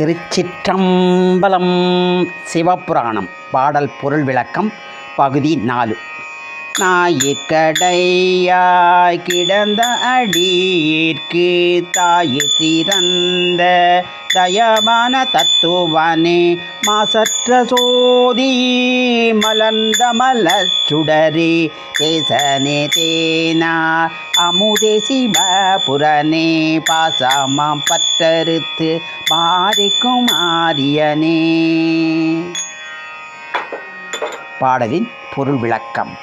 திருச்சிற்றம்பலம். சிவபுராணம் பாடல் பொருள் விளக்கம் பகுதி 4. ஞாயிற்கடையாய் கிடந்த அடியிற்கு தாயு திறந்த தயமான தத்துவனே மாசற்ற சோதி மலர்ந்த மலச்சுடரே தேசனே தேனா அமுதே சிவபுரனே பாசமாம் பற்றறுத்து மாறிக்கும் ஆரியனே. பாடலின் பொருள் விளக்கம்.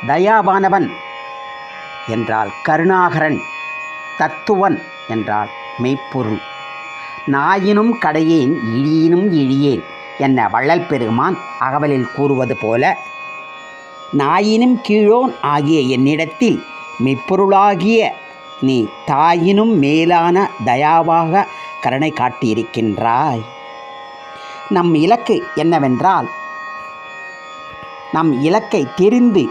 தயாவானவன் என்றால் கருணாகரன், தத்துவன் என்றால் மெய்ப்பொருள். நாயினும் கடையேன் இழியினும் இழியேன் என்ன வள்ளல் பெருமான் அகவலில் கூறுவது போல, நாயினும் கீழோன் ஆகிய என்னிடத்தில் மெய்ப்பொருளாகிய நீ தாயினும் மேலான தயாவாக கருணை காட்டியிருக்கின்றாய். நம் இலக்கு என்னவென்றால், நம் இலக்கை தெரிந்து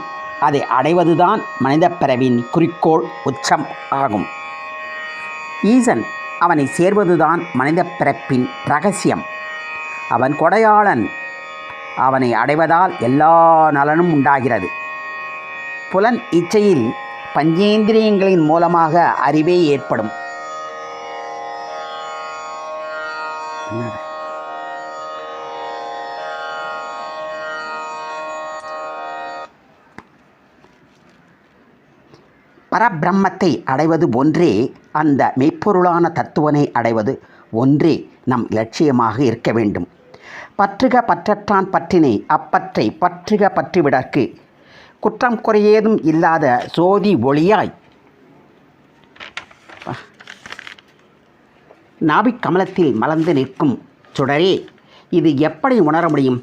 அதை அடைவதுதான் மனித பிறவின் குறிக்கோள் உச்சம் ஆகும். ஈசன் அவனை சேர்வதுதான் மனித பிறப்பின் இரகசியம். அவன் கொடையாளன். அவனை அடைவதால் எல்லா நலனும் உண்டாகிறது. புலன் இச்சையில் பஞ்சேந்திரியங்களின் மூலமாக அறிவே ஏற்படும். பரபிரம்மத்தை அடைவது ஒன்றே, அந்த மெய்ப்பொருளான தத்துவனை அடைவது ஒன்றே நம் இலட்சியமாக இருக்க வேண்டும். பற்றுக பற்றற்றான் பற்றினை அப்பற்றை பற்றுக பற்றிவிடற்கு குற்றம் குறையேதும் இல்லாத சோதி ஒளியாய் நாபிக் கமலத்தில் மலர்ந்து நிற்கும் சுடரே, இது எப்படி உணர முடியும்?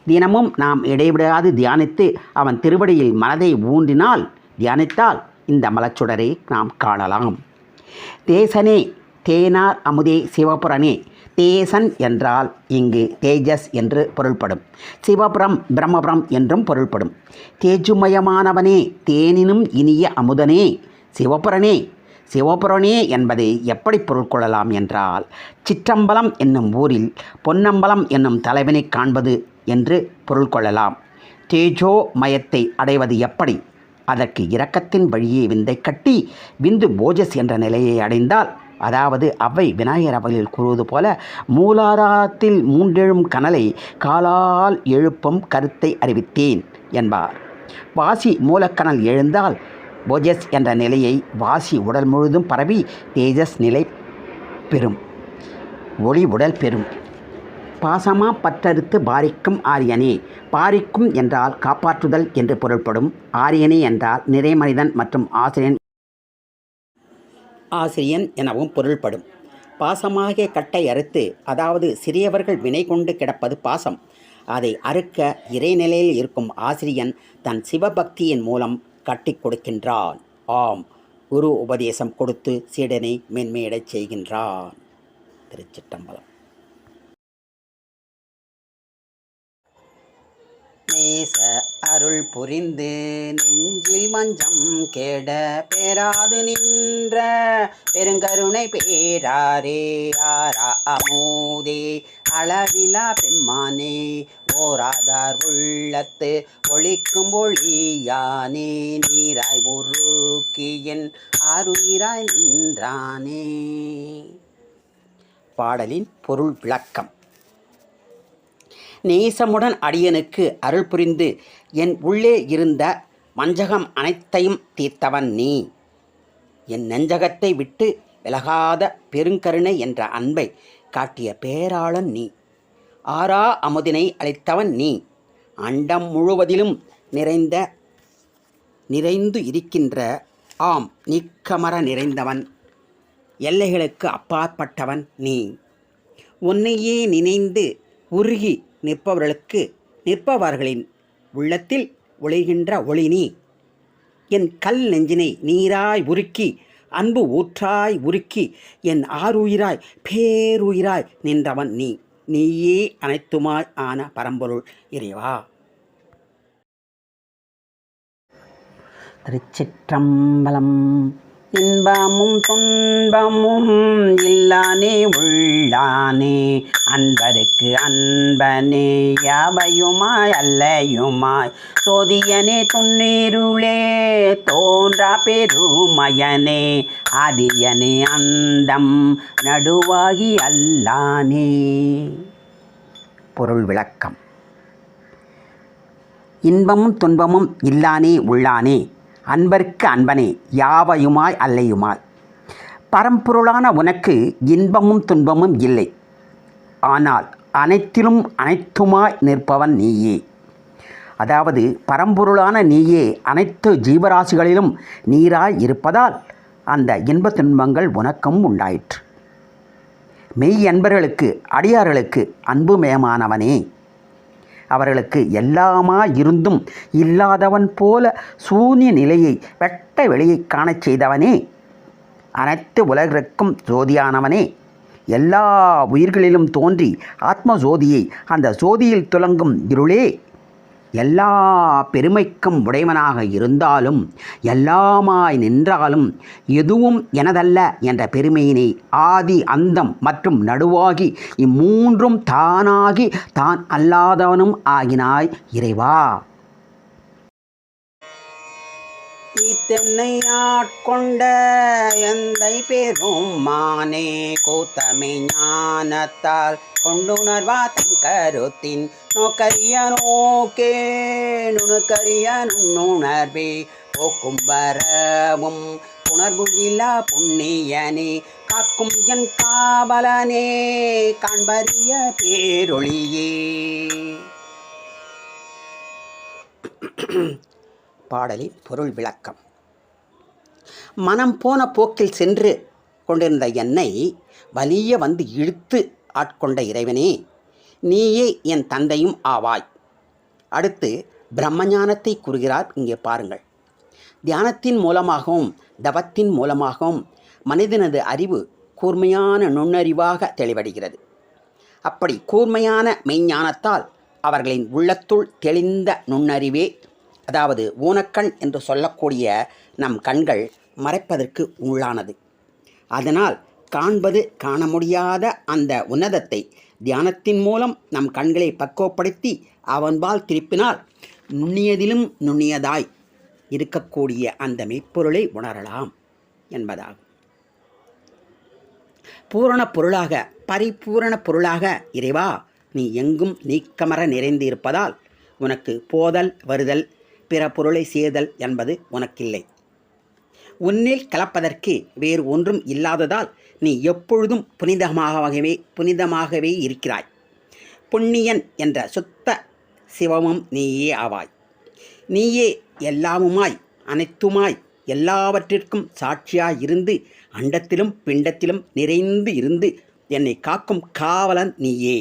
தினமும் நாம் இடைவிடாது தியானித்து அவன் திருவடியில் மனதை தியானித்தால் இந்த மலச்சுடரை நாம் காணலாம். தேசனே தேனார் அமுதே சிவபுரனே. தேசன் என்றால் இங்கு தேஜஸ் என்று பொருள்படும். சிவபுரம் பிரம்மபுரம் என்றும் பொருள்படும். தேஜுமயமானவனே, தேனினும் இனிய அமுதனே, சிவபுரனே. சிவபுரனே என்பதை எப்படி பொருள் கொள்ளலாம் என்றால், சிற்றம்பலம் என்னும் ஊரில் பொன்னம்பலம் என்னும் தலைவனை காண்பது என்று பொருள் கொள்ளலாம். தேஜோ மயத்தை அடைவது எப்படி? அதற்கு இரக்கத்தின் வழியே விந்தை கட்டி விந்து போஜஸ் என்ற நிலையை அடைந்தால், அதாவது அவ்வை விநாயகர் அவர்களில் கூறுவது போல, மூலாதாரத்தில் மூன்றெழும் கனலை காலால் எழுப்பும் கருத்தை அறிவித்தேன் என்பார். வாசி மூலக்கணல் எழுந்தால் போஜஸ் என்ற நிலையை வாசி உடல் முழுதும் பரவி தேஜஸ் நிலை பெறும், ஒளி உடல் பெறும். பாசமா பற்றறுத்து பாரிக்கும் ஆரியனே. பாரிக்கும் என்றால் காப்பாற்றுதல் என்று பொருள்படும். ஆரியனே என்றால் நிறைமனிதன் மற்றும் ஆசிரியன் எனவும் பொருள்படும். பாசமாகிய கட்டை அறுத்து, அதாவது சிறியவர்கள் வினை கொண்டு கிடப்பது பாசம், அதை அறுக்க இறைநிலையில் இருக்கும் ஆசிரியன் தன் சிவபக்தியின் மூலம் கட்டி கொடுக்கின்றான். ஆம், குரு உபதேசம் கொடுத்து சீடனை மென்மையடச் செய்கின்றான். திருச்சிற்றம்பலம். நேச அருள் புரிந்து நெஞ்சில் மஞ்சம் கேட பேராது நின்ற பெருங்கருணை பேராரே ஆரா அமூதே அளவிலா பெம்மானே ஓராதார் உள்ளத்து ஒளிக்கும் ஒளியானே நீராய் உருக்கியன் ஆருயிராய் நின்றானே. பாடலின் பொருள் விளக்கம். நேசமுடன் அடியனுக்கு அருள் புரிந்து என் உள்ளே இருந்த வஞ்சகம் அனைத்தையும் தீர்த்தவன் நீ. என் நெஞ்சகத்தை விட்டு விலகாத பெருங்கருணை என்ற அன்பை காட்டிய பேராளன் நீ. ஆரா அமுதினை அளித்தவன் நீ. அண்டம் முழுவதிலும் நிறைந்து இருக்கின்ற நீக்கமர நிறைந்தவன், எல்லைகளுக்கு அப்பாற்பட்டவன் நீ. உன்னையே நினைந்து உருகி நிற்பவர்களின் உள்ளத்தில் ஒளிகின்ற ஒளி நீ. என் கல் நெஞ்சினை நீராய் உருக்கி அன்பு ஊற்றாய் உருக்கி என் ஆருயிராய் பேருயிராய் நின்றவன் நீ. நீயே அனைத்துமாய் ஆன பரம்பொருள் இறைவா. திருச்சிற்றம்பலம். இன்பமும் துன்பமும் இல்லானே உள்ளானே அன்பருக்கு அன்பனே யாவையுமாய் அல்லையுமாய் சோதியனே துண்ணீருளே தோன்றா பெருமயனே ஆதியனே அந்தம் நடுவாகி அல்லானே. பொருள் விளக்கம். இன்பமும் துன்பமும் இல்லானே உள்ளானே அன்பருக்கு அன்பனே யாவையுமாய் அல்லையுமாய். பரம்பொருளான உனக்கு இன்பமும் துன்பமும் இல்லை, ஆனால் அனைத்திலும் அனைத்துமாய் நிற்பவன் நீயே. அதாவது பரம்பொருளான நீயே அனைத்து ஜீவராசிகளிலும் நீராய் இருப்பதால் அந்த இன்ப துன்பங்கள் உனக்கும் உண்டாயிற்று. மெய் அன்பர்களுக்கு அடியார்களுக்கு அன்புமயமானவனே, அவர்களுக்கு எல்லாமாய் இருந்தும் இல்லாதவன் போல சூன்ய நிலையை வெட்ட வெளியை காணச் செய்தவனே, அனைத்து உலகிற்கும் ஜோதியானவனே, எல்லா உயிர்களிலும் தோன்றி ஆத்ம ஜோதியை அந்த ஜோதியில் துலங்கும் இருளே, எல்லா பெருமைக்கும் உடையவனாக இருந்தாலும் எல்லாமாய் நின்றாலும் எதுவும் எனதல்ல என்ற பெருமையினை ஆதி அந்தம் மற்றும் நடுவாகி இம்மூன்றும் தானாகி தான் அல்லாதவனும் ஆகினாய் இறைவா. தென்னை ஆட்கொண்ட எந்தை பெருமானே கூத்தமை ஞானத்தால் கொண்டுணர்வாத்தம் கருத்தின் நோக்கரிய நோக்கே நுணுக்கரிய நுண்ணுணர்வே போக்கும் வரவும் புணர்வு இல்லா புண்ணியனே காக்கும் என் காவலனே காண்பரிய பேரொளியே. பாடலின் பொருள் விளக்கம். மனம் போன போக்கில் சென்று கொண்டிருந்த என்னை வலிய வந்து இழுத்து ஆட்கொண்ட இறைவனே, நீயே என் தந்தையும் ஆவாய். அடுத்து பிரம்மஞானத்தை கூறுகிறார். இங்கே பாருங்கள். தியானத்தின் மூலமாகவும் தவத்தின் மூலமாகவும் மனிதனது அறிவு கூர்மையான நுண்ணறிவாக தெளிவடைகிறது. அப்படி கூர்மையான மெய்ஞானத்தால் அவர்களின் உள்ளத்துள் தெளிந்த நுண்ணறிவே, அதாவது ஊனக்கண் என்று சொல்லக்கூடிய நம் கண்கள் மறைப்பதற்கு உள்ளானது. அதனால் காண்பது காண முடியாத அந்த உன்னதத்தை தியானத்தின் மூலம் நம் கண்களை பக்குவப்படுத்தி அவன்பால் திருப்பினால் நுண்ணியதிலும் நுண்ணியதாய் இருக்கக்கூடிய அந்த மெய்ப்பொருளை உணரலாம் என்பதாகும். பூரண பொருளாக பரிபூரண பொருளாக இறைவா நீ எங்கும் நீக்கமர நிறைந்து இருப்பதால் உனக்கு போதல் வருதல் பிற பொருளை செய்தல் என்பது உனக்கில்லை. உன்னில் கலப்பதற்கு வேறு ஒன்றும் இல்லாததால் நீ எப்பொழுதும் புனிதமாகவே இருக்கிறாய். புண்ணியன் என்ற சுத்த சிவமும் நீயே ஆவாய். நீயே எல்லாமுமாய் அனைத்துமாய் எல்லாவற்றிற்கும் சாட்சியாய் இருந்து அண்டத்திலும் பிண்டத்திலும் நிறைந்து இருந்து என்னை காக்கும் காவலன் நீயே.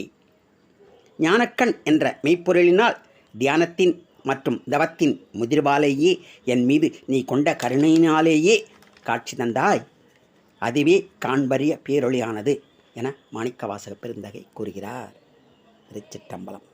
ஞானக்கண் என்ற மெய்ப்பொருளினால் தியானத்தின் மற்றும் தவத்தின் முதிர்வாலேயே என் மீது நீ கொண்ட கருணையினாலேயே காட்சி தந்தாய். அதுவே காண்பரிய பேரொளியானது என மாணிக்கவாசக பெருந்தகை கூறுகிறார். திருச்சிற்றம்பலம்.